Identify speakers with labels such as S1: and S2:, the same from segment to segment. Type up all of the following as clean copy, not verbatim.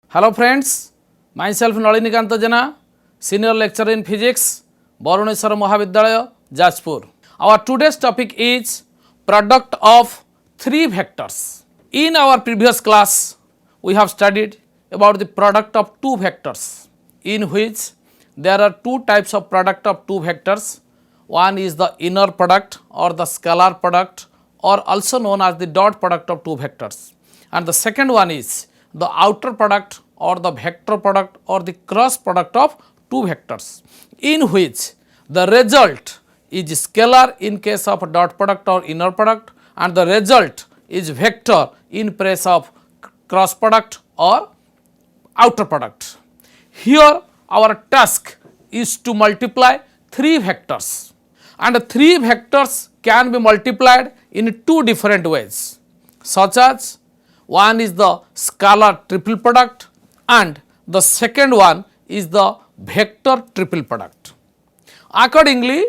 S1: Hello friends, myself Nalinikanta Jena, Senior Lecturer in Physics, Bharuneswar Mahavidyalaya, Jajpur. Our today's topic is product of three vectors. In our previous class, we have studied about the product of two vectors, in which there are two types of product of two vectors. One is the inner product or the scalar product, or also known as the dot product of two vectors, and the second one is the outer product or the vector product or the cross product of two vectors, in which the result is scalar in case of dot product or inner product, and the result is vector in place of cross product or outer product. Here our task is to multiply three vectors, and three vectors can be multiplied in two different ways, such as one is the scalar triple product and the second one is the vector triple product. Accordingly,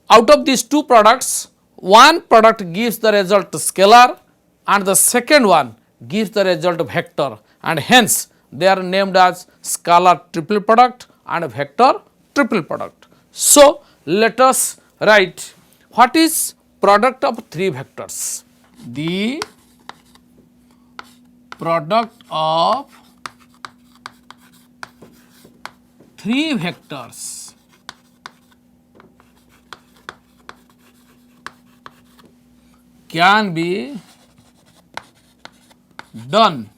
S1: out of these two products, one product gives the result scalar and the second one gives the result vector, and hence they are named as scalar triple product and vector triple product. So, let us write what is product of three vectors. The product of three vectors can be done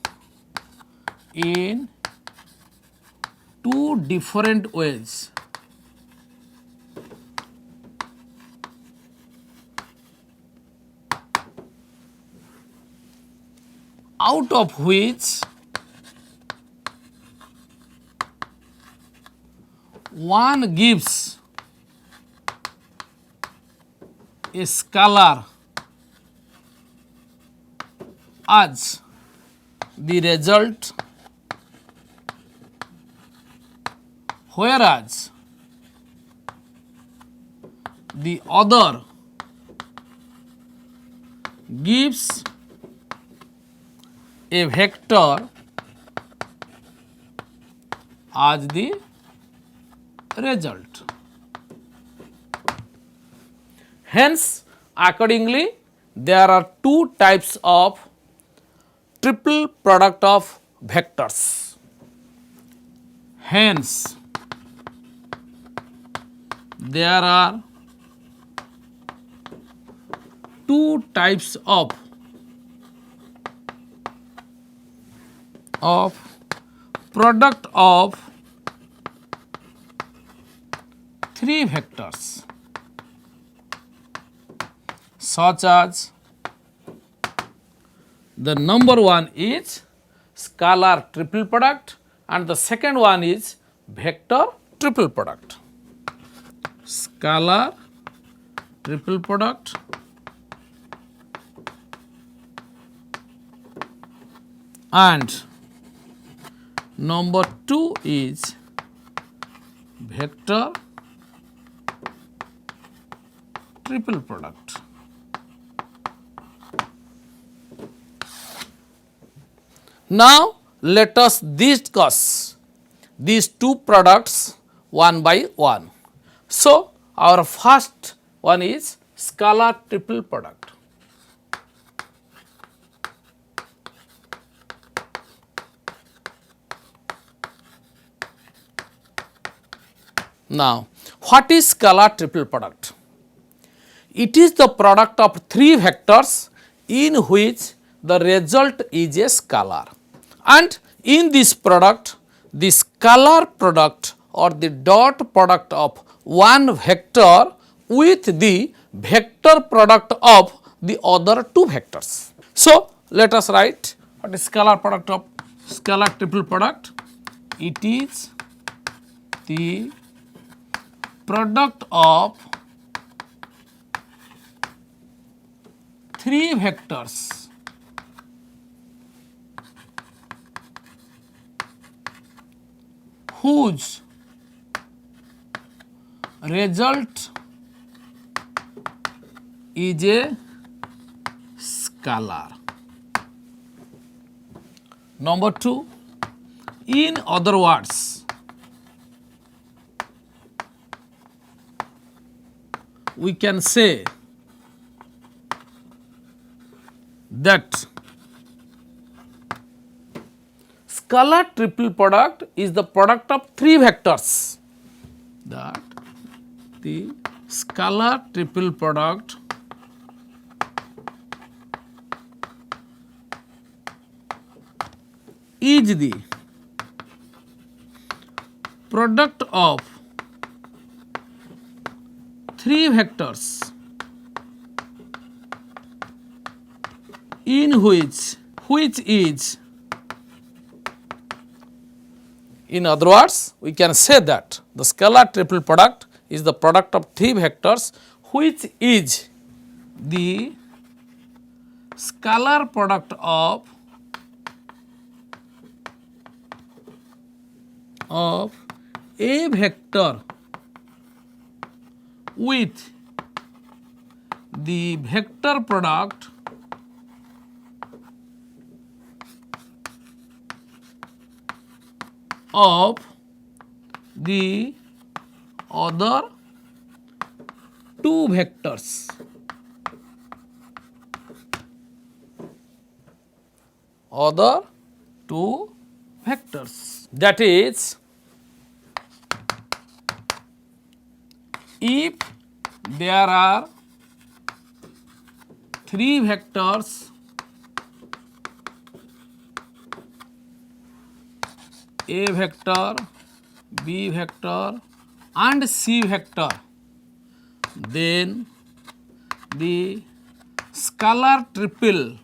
S1: in two different ways. Out of which one gives a scalar as the result, whereas the other gives a vector as the result. Hence, accordingly, there are two types of triple product of vectors. Hence, there are two types of product of three vectors, such as the number one is scalar triple product and the second one is vector triple product. Scalar triple product and number two is vector triple product. Now, let us discuss these two products one by one. So, our first one is scalar triple product. Now, what is scalar triple product? It is the product of three vectors in which the result is a scalar, and in this product, the scalar product or the dot product of one vector with the vector product of the other two vectors. So, let us write what is scalar product of scalar triple product. It is the product of three vectors whose result is a scalar. Number 2, In other words, we can say that scalar triple product is the product of three vectors. That the scalar triple product is the product of three vectors in which is, in other words, we can say that the scalar triple product is the product of three vectors which is the scalar product of a vector with the vector product of the other two vectors. Other two vectors. That is, if there are three vectors A vector, B vector and C vector, then the scalar triple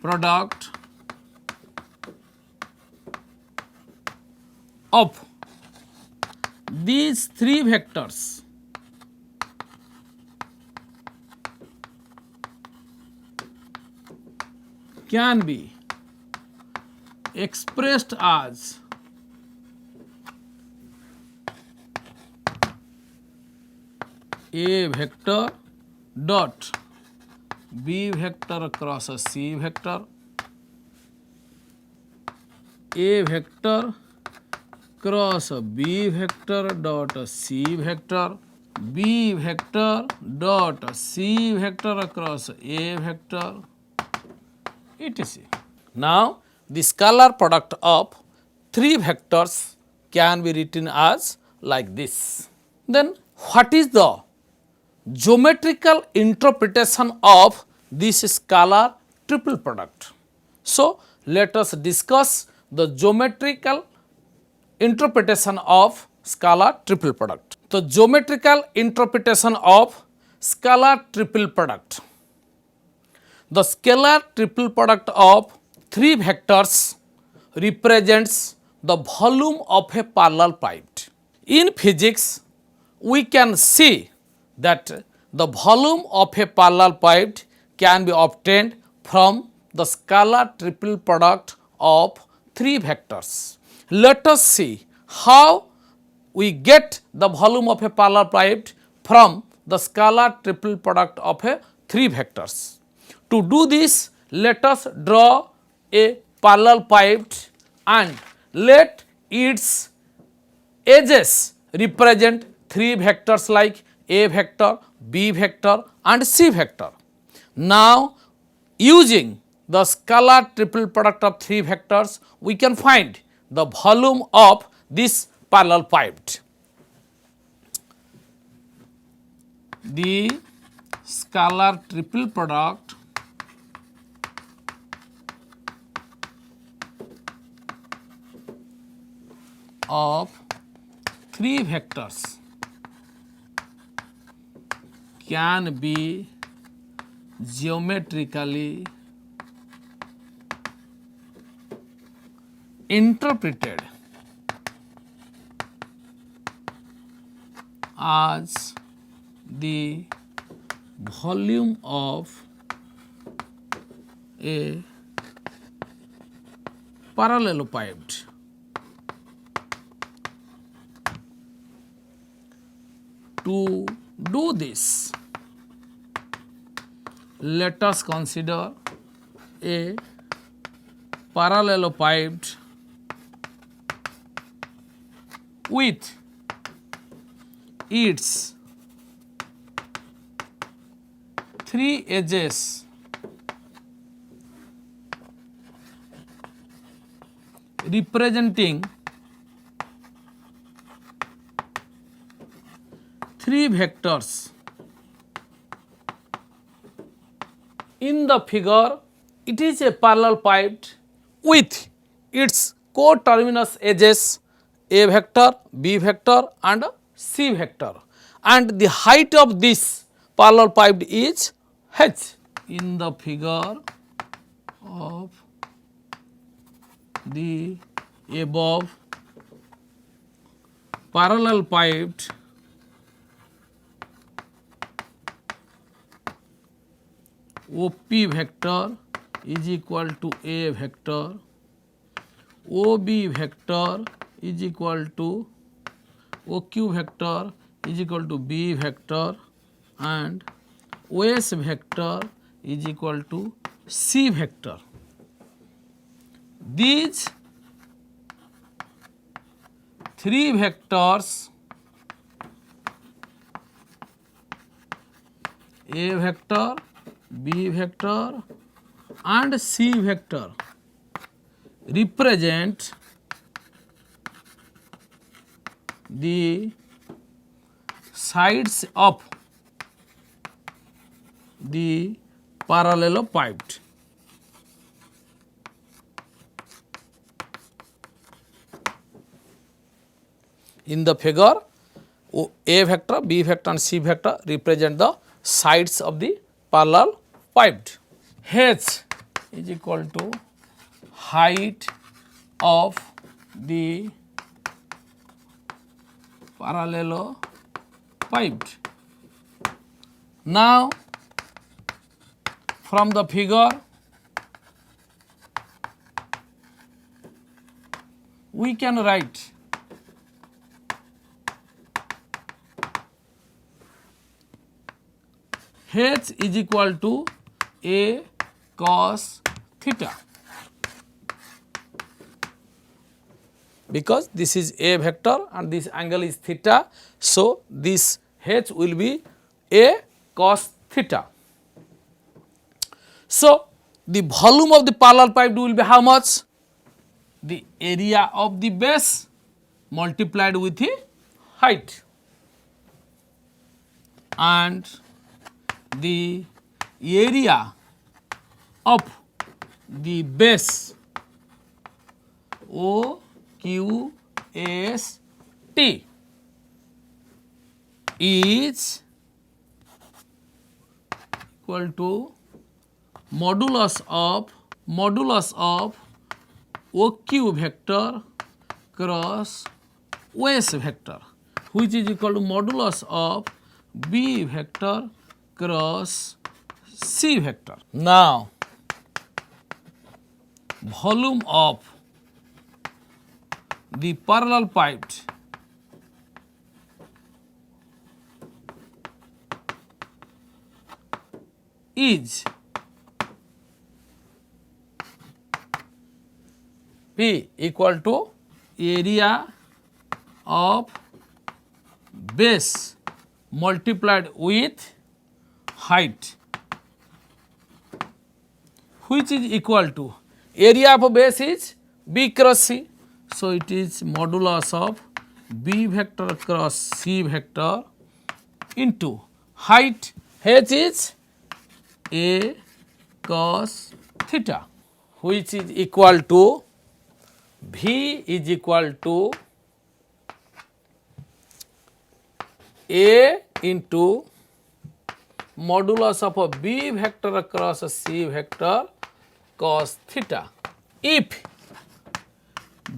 S1: product of these three vectors can be expressed as A vector dot B vector cross a C vector, A vector cross a B vector dot a C vector, B vector dot C vector across A vector, etc. Now, the scalar product of three vectors can be written as like this. Then, what is the geometrical interpretation of this scalar triple product? So, let us discuss the geometrical interpretation of scalar triple product. The geometrical interpretation of scalar triple product. The scalar triple product of three vectors represents the volume of a parallel pipe. In physics, we can see that the volume of a parallel pipe can be obtained from the scalar triple product of three vectors. Let us see how we get the volume of a parallel pipe from the scalar triple product of a three vectors. To do this, let us draw a parallel pipe and let its edges represent three vectors like A vector, B vector and C vector. Now, using the scalar triple product of three vectors, we can find the volume of this parallel pipe. The scalar triple product of three vectors can be geometrically interpreted as the volume of a parallelepiped. To do this, let us consider a parallelepiped with its three edges representing three vectors. In the figure, it is a parallel pipe with its co-terminus edges A vector, B vector and C vector, and the height of this parallel pipe is h. In the figure of the above parallel piped OP vector is equal to A vector, OB vector is equal to OQ vector is equal to B vector and OS vector is equal to C vector. These three vectors, A vector, B vector and C vector, represent the sides of the parallelepiped. In the figure, A vector, B vector and C vector represent the sides of the parallel piped. H is equal to height of the parallelepiped. Now, from the figure, we can write H is equal to A cos theta, because this is A vector and this angle is theta. So, this H will be A cos theta. So, the volume of the parallel pipe will be how much? The area of the base multiplied with the height, and the area of the base OQST is equal to modulus of OQ vector cross OS vector, which is equal to modulus of B vector cross C vector. Now, volume of the parallel piped is P equal to area of base multiplied with height, which is equal to area of base is B cross C. So, it is modulus of B vector cross C vector into height H is A cos theta, which is equal to V is equal to A into modulus of a B vector cross a C vector cos theta. If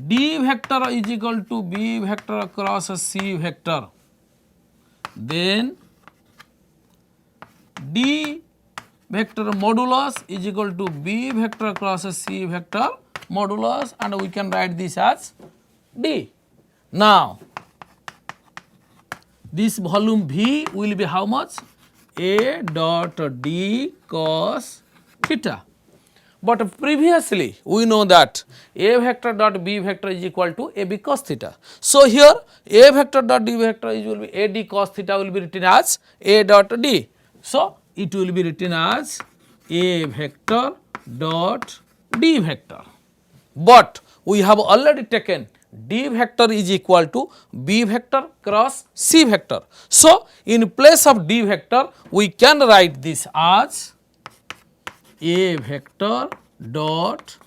S1: D vector is equal to B vector cross a C vector, then D vector modulus is equal to B vector cross a C vector modulus, and we can write this as D. Now, this volume V will be how much? A dot D cos theta. But previously we know that A vector dot B vector is equal to AB cos theta. So here A vector dot D vector is will be AD cos theta will be written as A dot D. So it will be written as A vector dot D vector. But we have already taken D vector is equal to B vector cross C vector. So in place of D vector we can write this as A vector dot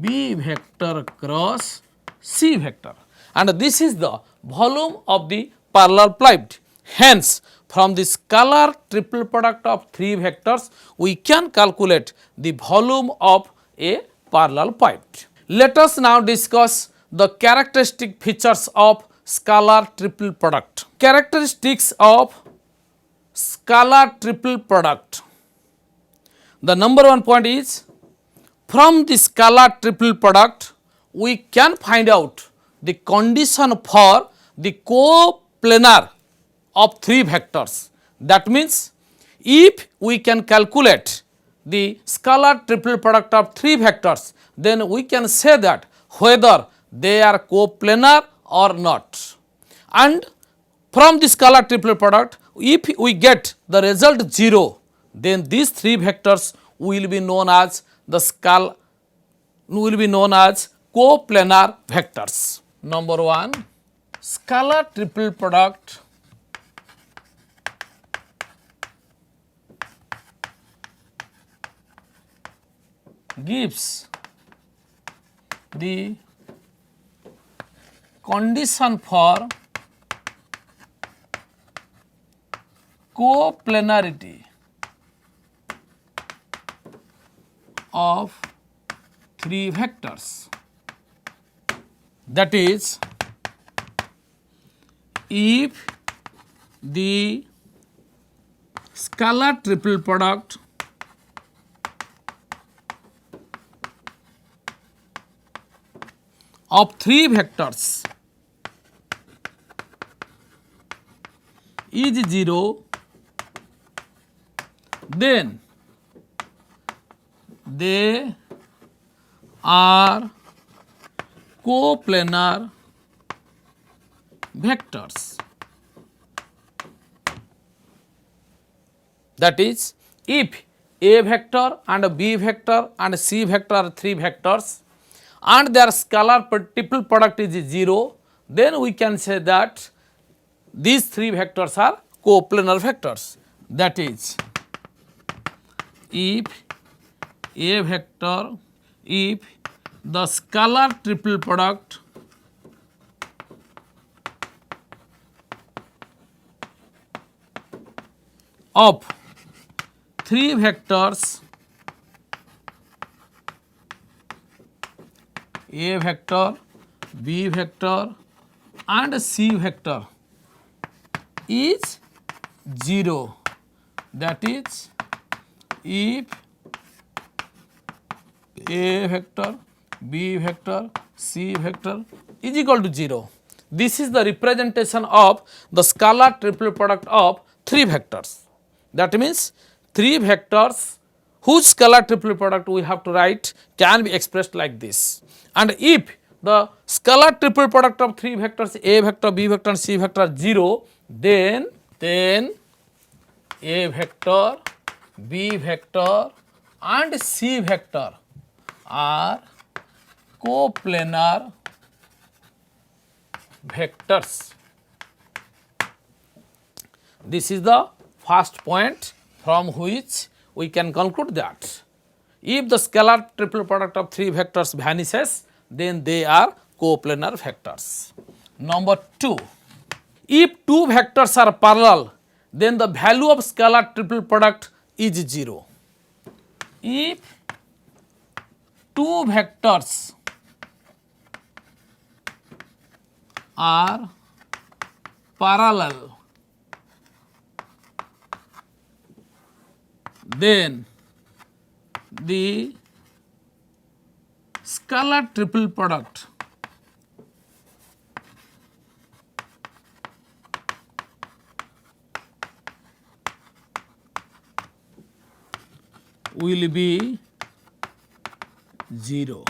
S1: B vector cross C vector, and this is the volume of the parallel piped. Hence, from the scalar triple product of three vectors, we can calculate the volume of a parallel piped. Let us now discuss the characteristic features of scalar triple product. Characteristics of scalar triple product. The number one point is, from the scalar triple product we can find out the condition for the coplanar of three vectors. That means, if we can calculate the scalar triple product of three vectors, then we can say that whether they are coplanar or not. And from the scalar triple product, if we get the result 0, then these three vectors will be known as coplanar vectors. Number 1, scalar triple product gives the condition for coplanarity of three vectors. That is, if the scalar triple product of three vectors is 0, then they are coplanar vectors. That is, if A vector and B vector and C vector are three vectors and their scalar triple product is 0, then we can say that these three vectors are coplanar vectors. That is, if A vector, if the scalar triple product of three vectors A vector, B vector and C vector is 0, that is, if A vector, B vector, C vector is equal to 0. This is the representation of the scalar triple product of three vectors. That means, three vectors whose scalar triple product we have to write can be expressed like this. And if the scalar triple product of three vectors A vector, B vector and C vector are 0, then A vector, B vector and C vector are coplanar vectors. This is the first point from which we can conclude that if the scalar triple product of three vectors vanishes, then they are coplanar vectors. Number 2, if two vectors are parallel, then the value of scalar triple product is 0. If two vectors are parallel, then the scalar triple product will be 0.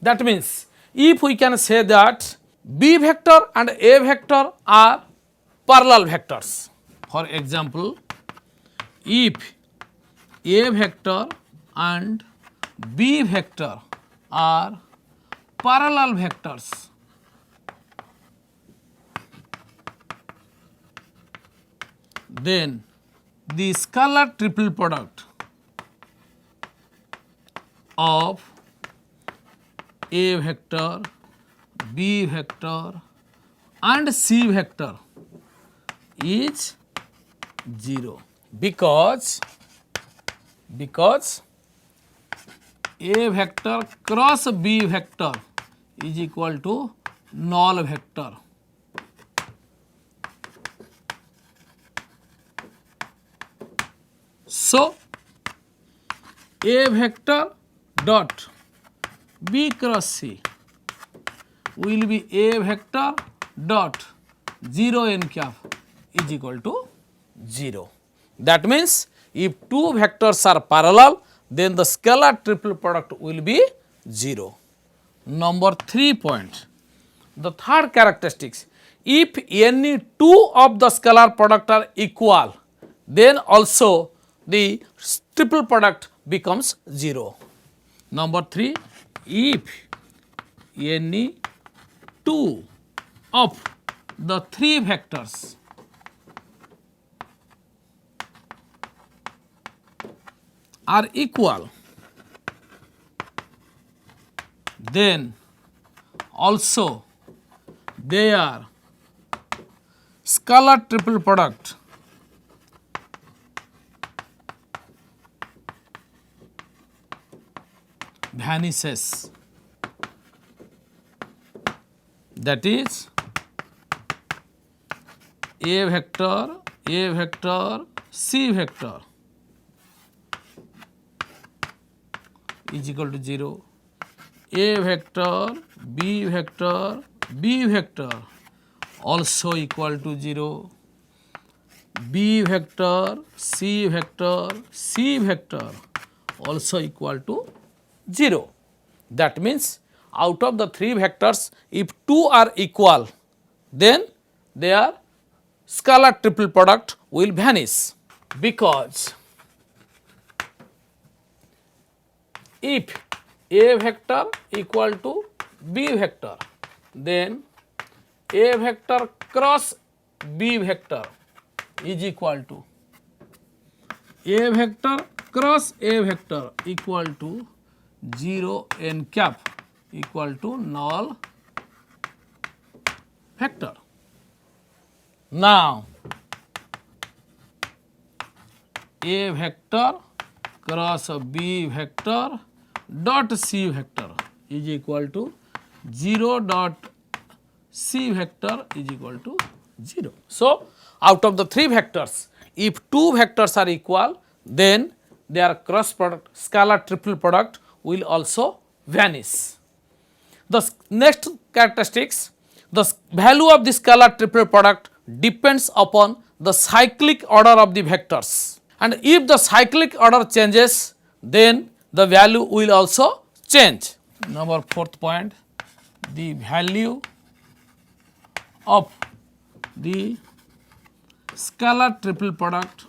S1: That means if we can say that B vector and A vector are parallel vectors. For example, if A vector and B vector are parallel vectors, then the scalar triple product of A vector, B vector and C vector is 0 because A vector cross B vector is equal to null vector. So, A vector dot B cross C will be A vector dot 0 n cap is equal to 0. That means if two vectors are parallel, then the scalar triple product will be 0. Number 3 point. The third characteristics, if any two of the scalar product are equal, then also the triple product becomes 0. Number 3, if any two of the three vectors are equal, then also their scalar triple product vanishes. That is A vector, C vector is equal to 0. A vector, B vector also equal to 0. B vector, C vector also equal to 0. That means out of the three vectors, if two are equal, then their scalar triple product will vanish, because if A vector equal to B vector, then A vector cross B vector is equal to A vector cross A vector equal to 0 n cap equal to null vector. Now, A vector cross B vector dot C vector is equal to 0 dot C vector is equal to 0. So, out of the three vectors, if two vectors are equal, then their cross product, scalar triple product will also vanish. The next characteristics, the value of the scalar triple product depends upon the cyclic order of the vectors, and if the cyclic order changes, then the value will also change. Number 4th point, the value of the scalar triple product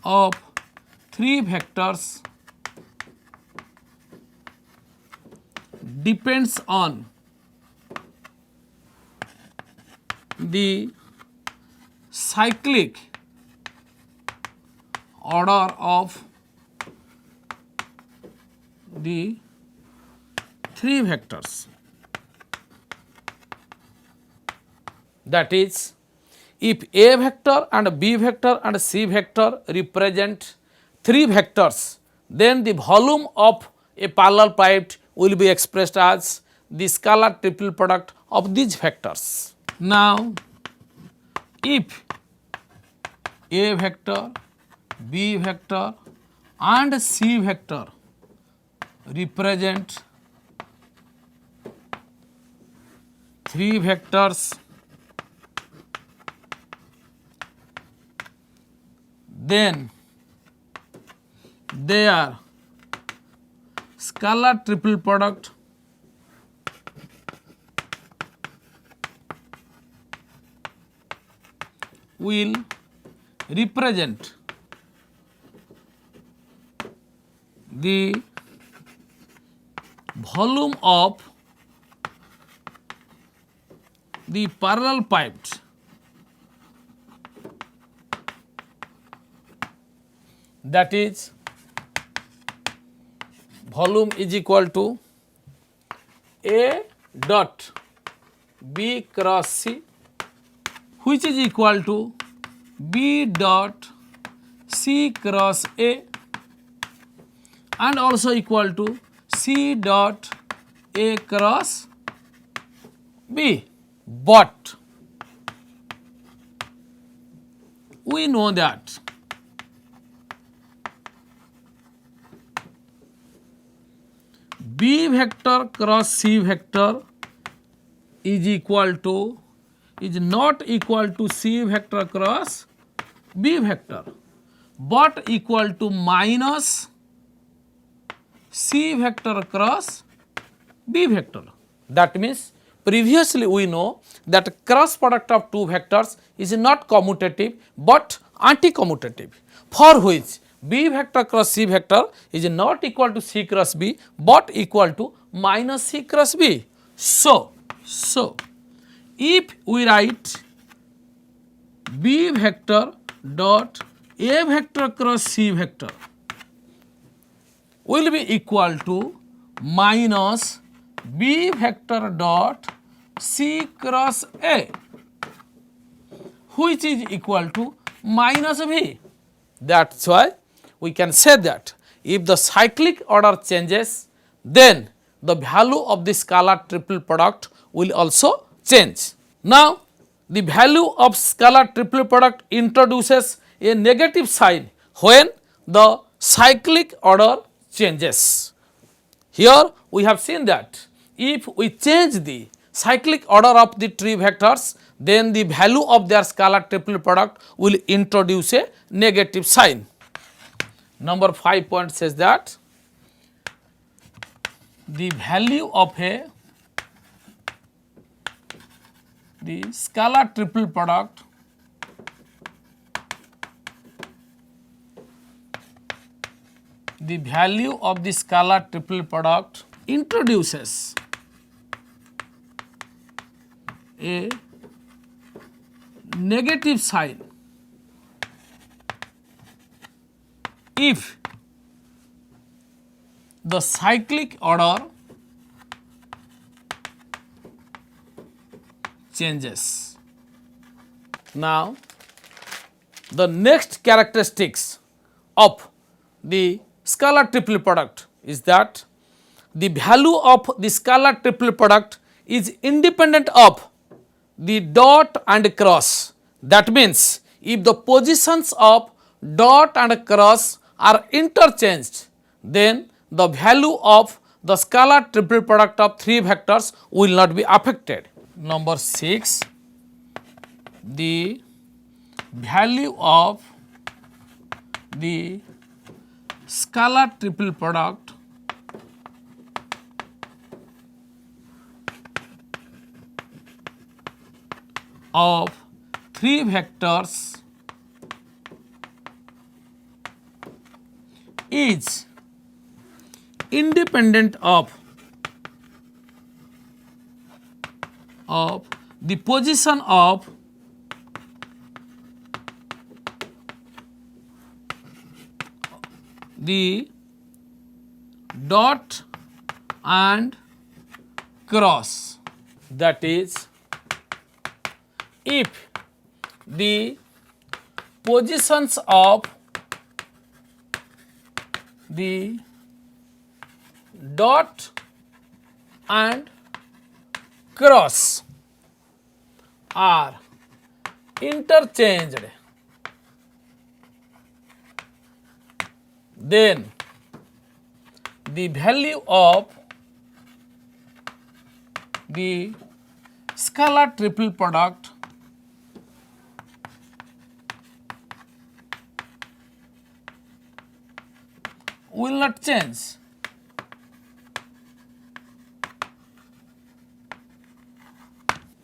S1: of three vectors depends on the cyclic order of the three vectors. That is, if A vector and B vector and C vector represent three vectors, then the volume of a parallel pipe will be expressed as the scalar triple product of these vectors. Now, if A vector, B vector and C vector represent three vectors then their scalar triple product will represent the volume of the parallel piped that is volume is equal to A dot B cross C, which is equal to B dot C cross A and also equal to C dot A cross B. But we know that B vector cross C vector is not equal to C vector cross B vector, but equal to minus C vector cross B vector. That means previously we know that cross product of two vectors is not commutative but anti-commutative, for which B vector cross C vector is not equal to C cross B but equal to minus C cross B. So if we write B vector dot A vector cross C vector will be equal to minus B vector dot C cross A, which is equal to minus V. That's why we can say that if the cyclic order changes, then the value of the scalar triple product will also change. Now, the value of scalar triple product introduces a negative sign when the cyclic order changes. Here we have seen that if we change the cyclic order of the tree vectors, then the value of their scalar triple product will introduce a negative sign. Number 5 point says that the value of the scalar triple product introduces a negative sign if the cyclic order changes. Now, the next characteristics of the scalar triple product is that the value of the scalar triple product is independent of the dot and cross. That means, if the positions of dot and cross are interchanged, then the value of the scalar triple product of three vectors will not be affected. Number 6, the value of the scalar triple product of three vectors is independent of the position of the dot and cross. That is, if the positions of the dot and cross are interchanged, then the value of the scalar triple product will not change.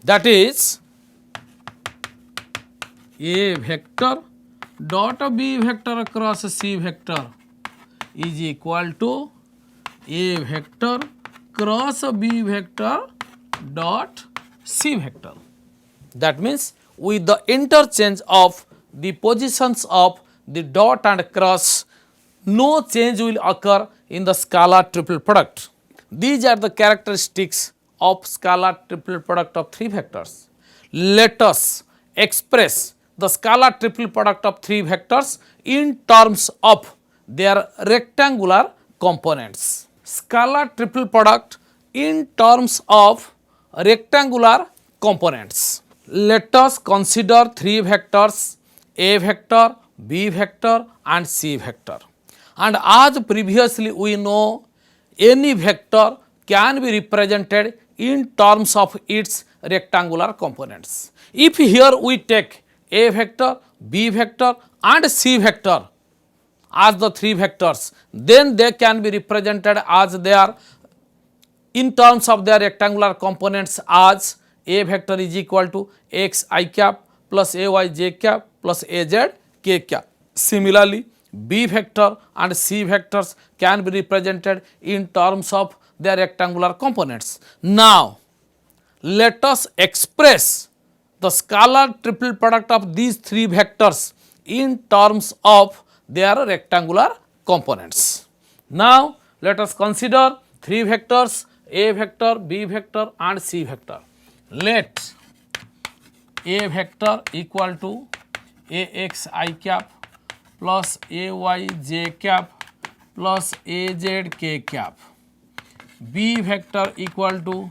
S1: That is A vector dot B vector cross C vector is equal to A vector cross B vector dot C vector. That means with the interchange of the positions of the dot and cross, no change will occur in the scalar triple product. These are the characteristics of scalar triple product of three vectors. Let us express the scalar triple product of three vectors in terms of their rectangular components. Scalar triple product in terms of rectangular components. Let us consider three vectors, A vector, B vector and C vector. And as previously we know, any vector can be represented in terms of its rectangular components. If here we take A vector, B vector and C vector as the three vectors, then they can be represented as their in terms of their rectangular components as A vector is equal to x I cap plus a y j cap plus a z k cap. Similarly, B vector and C vectors can be represented in terms of their rectangular components. Now, let us express the scalar triple product of these three vectors in terms of their rectangular components. Now, let us consider three vectors, A vector, B vector and C vector. Let A vector equal to ax I cap plus ay j cap plus az k cap. B vector equal to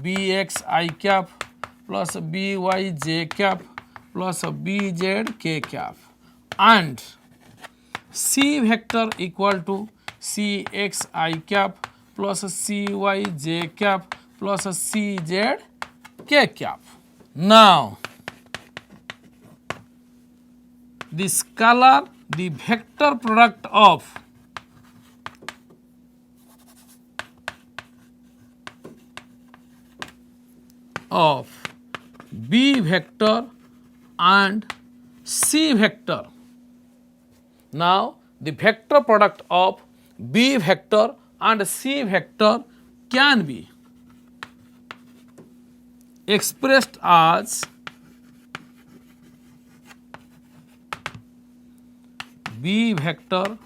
S1: bx I cap plus by j cap plus bz k cap, and C vector equal to cx I cap plus cy j cap plus cz k cap. Now, the scalar, the vector product of B vector and C vector. Now, the vector product of B vector and C vector can be expressed as B vector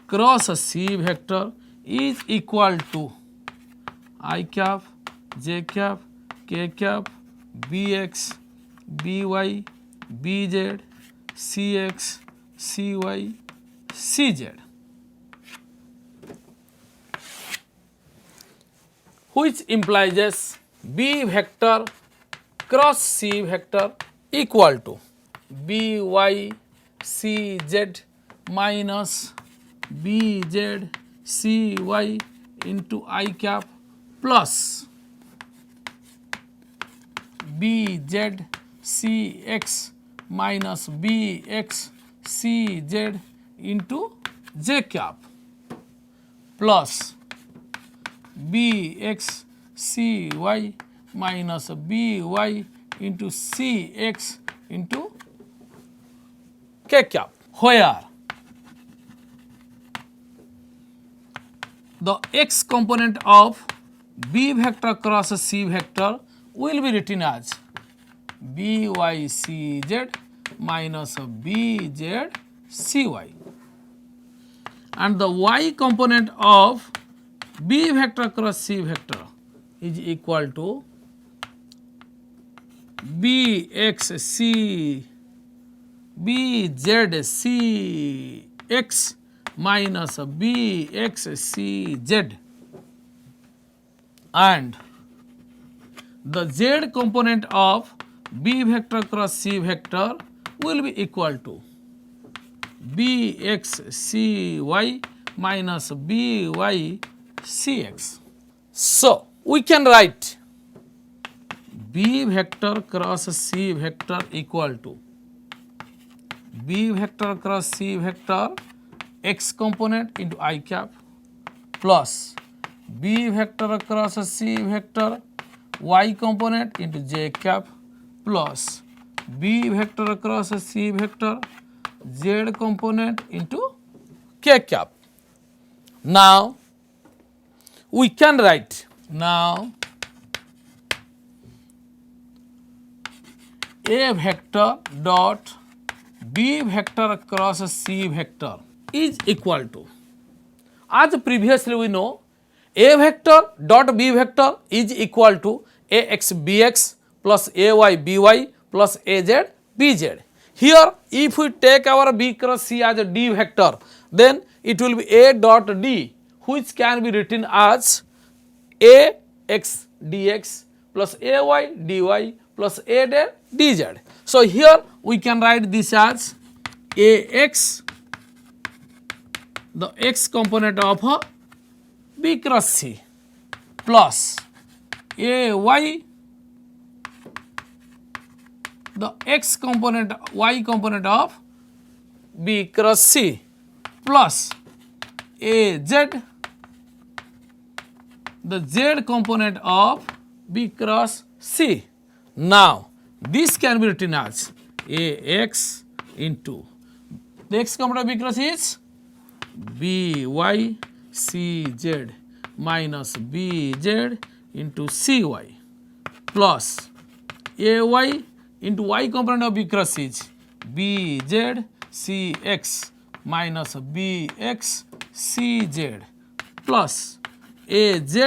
S1: cross C vector is equal to I cap, j cap, k cap, bx, by, bz, cx, cy, cz, which implies B vector cross C vector equal to by cz minus bz cy into I cap plus bz cx minus bx cz into j cap plus bx cy minus by into cx into k cap, where the x component of B vector cross C vector will be written as bycz minus bzcy, and the y component of B vector cross C vector is equal to bxc bzcx minus bxcz, and the z component of B vector cross C vector will be equal to bxcy minus bycx. So, we can write B vector cross C vector equal to B vector cross C vector x component into I cap plus b vector across c vector y component into j cap plus b vector across c vector z component into k cap. Now we can write a vector dot b vector across c vector is equal to, as previously we know, a vector dot b vector is equal to ax bx plus ay by plus az bz. Here if we take our b cross c as a d vector, then it will be a dot d, which can be written as ax dx plus ay dy plus a dz. So here we can write this as ax, the x component of b cross c, plus ay, the x component y component of b cross c, plus az, the z component of b cross c. Now this can be written as ax into the x component of b cross is by cz minus bz into cy plus ay into y component of b cross is bz cx minus bx cz plus az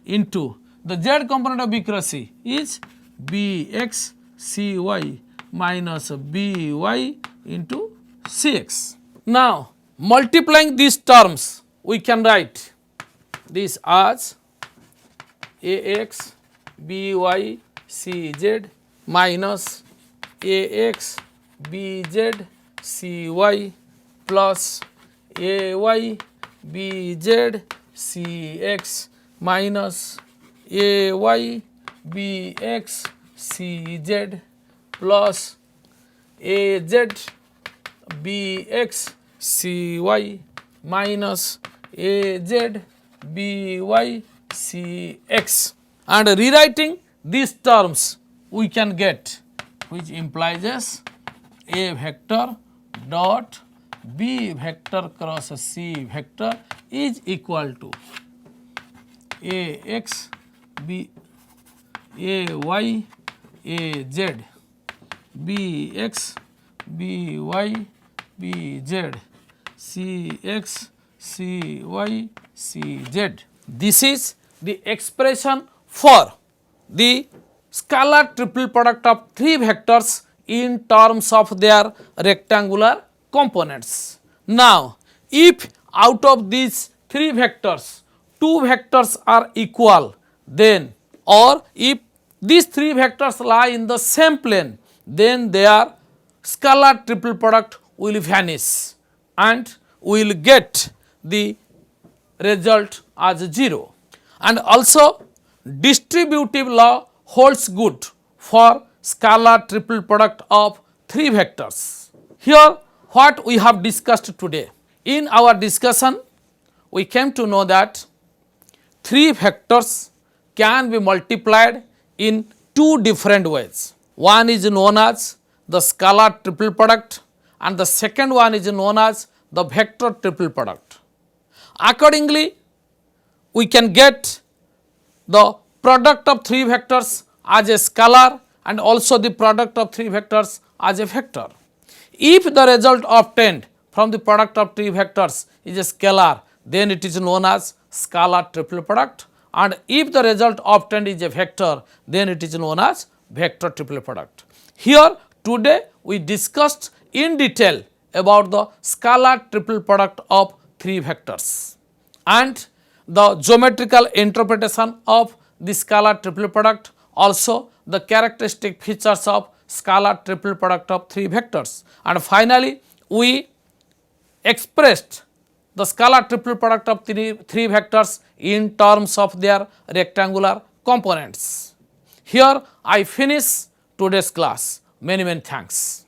S1: into the z component of b cross c is bx cy minus by into cx. Now multiplying these terms, we can write this as ax by cz minus ax bz cy plus ay bz cx minus ay bx cz plus az bx cy minus az by cx, and rewriting these terms we can get, which implies as a vector dot b vector cross c vector is equal to ax b ay az bx by bz cx cy cz. This is the expression for the scalar triple product of three vectors in terms of their rectangular components. Now if out of these three vectors two vectors are equal, then, or if these three vectors lie in the same plane, then their scalar triple product will vanish and we will get the result as 0. And also distributive law holds good for scalar triple product of three vectors. Here what we have discussed today, in our discussion we came to know that three vectors can be multiplied in two different ways. One is known as the scalar triple product and the second one is known as the vector triple product. Accordingly, we can get the product of three vectors as a scalar and also the product of three vectors as a vector. If the result obtained from the product of three vectors is a scalar, then it is known as scalar triple product, and if the result obtained is a vector, then it is known as vector triple product. Here today we discussed in detail about the scalar triple product of three vectors and the geometrical interpretation of the scalar triple product, also the characteristic features of scalar triple product of three vectors, and finally we expressed the scalar triple product of three vectors in terms of their rectangular components. Here I finish today's class. Many thanks.